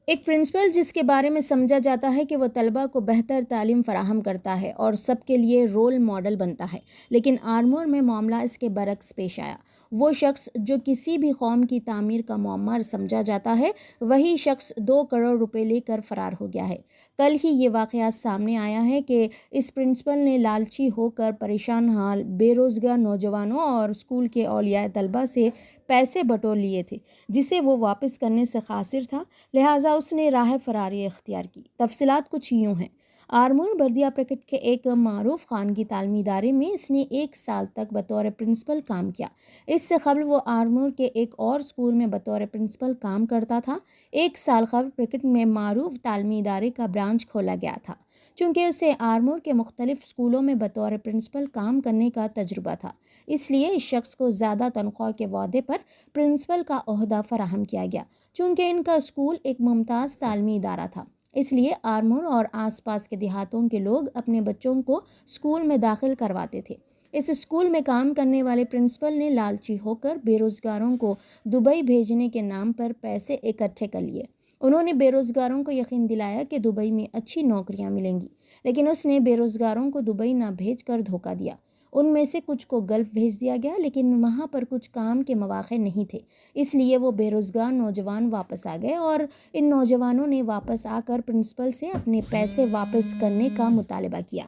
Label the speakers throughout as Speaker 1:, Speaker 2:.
Speaker 1: ایک پرنسپل جس کے بارے میں سمجھا جاتا ہے کہ وہ طلبہ کو بہتر تعلیم فراہم کرتا ہے اور سب کے لیے رول ماڈل بنتا ہے، لیکن آرمور میں معاملہ اس کے برعکس پیش آیا۔ وہ شخص جو کسی بھی قوم کی تعمیر کا معمار سمجھا جاتا ہے، وہی شخص 2 کروڑ روپے لے کر فرار ہو گیا ہے۔ کل ہی یہ واقعہ سامنے آیا ہے کہ اس پرنسپل نے لالچی ہو کر پریشان حال بے روزگار نوجوانوں اور اسکول کے اولیاء طلبہ سے پیسے بٹور لیے تھے، جسے وہ واپس کرنے سے قاصر تھا، لہٰذا اس نے راہ فراری اختیار کی۔ تفصیلات کچھ یوں ہیں۔ آرمور بردیا پریکٹ کے ایک معروف خانگی تعلیمی ادارے میں اس نے 1 سال تک بطور پرنسپل کام کیا۔ اس سے قبل وہ آرمور کے ایک اور اسکول میں بطور پرنسپل کام کرتا تھا۔ 1 سال قبل پریکٹ میں معروف تعلیمی ادارے کا برانچ کھولا گیا تھا، چونکہ اسے آرمور کے مختلف اسکولوں میں بطور پرنسپل کام کرنے کا تجربہ تھا، اس لیے اس شخص کو زیادہ تنخواہ کے وعدے پر پرنسپل کا عہدہ فراہم کیا گیا۔ چونکہ ان کا اسکول ایک ممتاز تعلیمی ادارہ تھا، اس لیے آرمور اور آس پاس کے دیہاتوں کے لوگ اپنے بچوں کو اسکول میں داخل کرواتے تھے۔ اس اسکول میں کام کرنے والے پرنسپل نے لالچی ہو کر بے روزگاروں کو دبئی بھیجنے کے نام پر پیسے اکٹھے کر لیے۔ انہوں نے بے روزگاروں کو یقین دلایا کہ دبئی میں اچھی نوکریاں ملیں گی، لیکن اس نے بے روزگاروں کو دبئی نہ بھیج کر دھوکہ دیا۔ ان میں سے کچھ کو گلف بھیج دیا گیا، لیکن وہاں پر کچھ کام کے مواقع نہیں تھے، اس لیے وہ بے روزگار نوجوان واپس آ گئے اور ان نوجوانوں نے واپس آ کر پرنسپل سے اپنے پیسے واپس کرنے کا مطالبہ کیا۔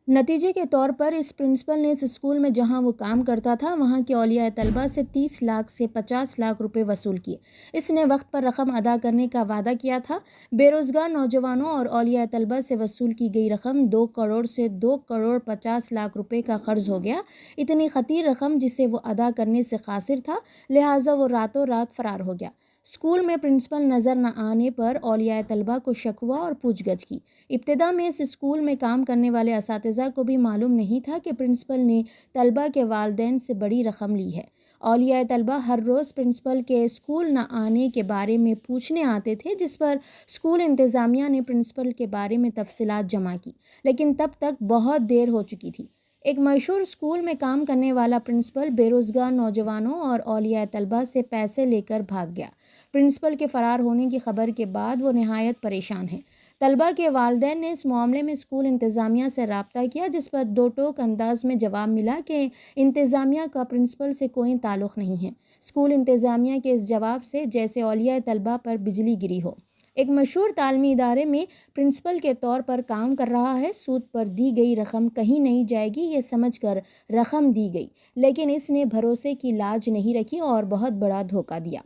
Speaker 1: نتیجے کے طور پر اس پرنسپل نے اس اسکول میں جہاں وہ کام کرتا تھا، وہاں کے اولیاء طلبہ سے 30 لاکھ سے 50 لاکھ روپے وصول کیے۔ اس نے وقت پر رقم ادا کرنے کا وعدہ کیا تھا۔ بے روزگار نوجوانوں اور اولیاء طلبہ سے وصول کی گئی رقم 2 کروڑ سے 2 کروڑ 50 لاکھ روپے کا قرض ہو گیا۔ اتنی خطیر رقم جسے وہ ادا کرنے سے قاصر تھا، لہٰذا وہ راتوں رات فرار ہو گیا۔ اسکول میں پرنسپل نظر نہ آنے پر اولیاء طلبہ کو شک ہوا اور پوچھ گچھ کی۔ ابتدا میں اس اسکول میں کام کرنے والے اساتذہ کو بھی معلوم نہیں تھا کہ پرنسپل نے طلبہ کے والدین سے بڑی رقم لی ہے۔ اولیاء طلبہ ہر روز پرنسپل کے اسکول نہ آنے کے بارے میں پوچھنے آتے تھے، جس پر اسکول انتظامیہ نے پرنسپل کے بارے میں تفصیلات جمع کی، لیکن تب تک بہت دیر ہو چکی تھی۔ ایک مشہور اسکول میں کام کرنے والا پرنسپل بے روزگار نوجوانوں اور اولیاء طلبہ سے پیسے لے کر بھاگ گیا۔ پرنسپل کے فرار ہونے کی خبر کے بعد وہ نہایت پریشان ہے۔ طلبہ کے والدین نے اس معاملے میں اسکول انتظامیہ سے رابطہ کیا، جس پر دو ٹوک انداز میں جواب ملا کہ انتظامیہ کا پرنسپل سے کوئی تعلق نہیں ہے۔ اسکول انتظامیہ کے اس جواب سے جیسے اولیاء طلبہ پر بجلی گری ہو۔ ایک مشہور تعلیمی ادارے میں پرنسپل کے طور پر کام کر رہا ہے، سود پر دی گئی رقم کہیں نہیں جائے گی یہ سمجھ کر رقم دی گئی، لیکن اس نے بھروسے کی لاج نہیں رکھی اور بہت بڑا دھوکہ دیا۔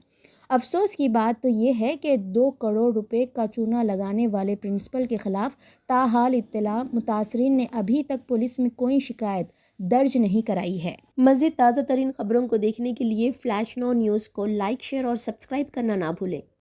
Speaker 1: افسوس کی بات تو یہ ہے کہ 2 کروڑ روپے کا چونا لگانے والے پرنسپل کے خلاف تاحال اطلاع متاثرین نے ابھی تک پولیس میں کوئی شکایت درج نہیں کرائی ہے۔ مزید تازہ ترین خبروں کو دیکھنے کے لیے فلیش نو نیوز کو لائک، شیئر اور سبسکرائب کرنا نہ بھولیں۔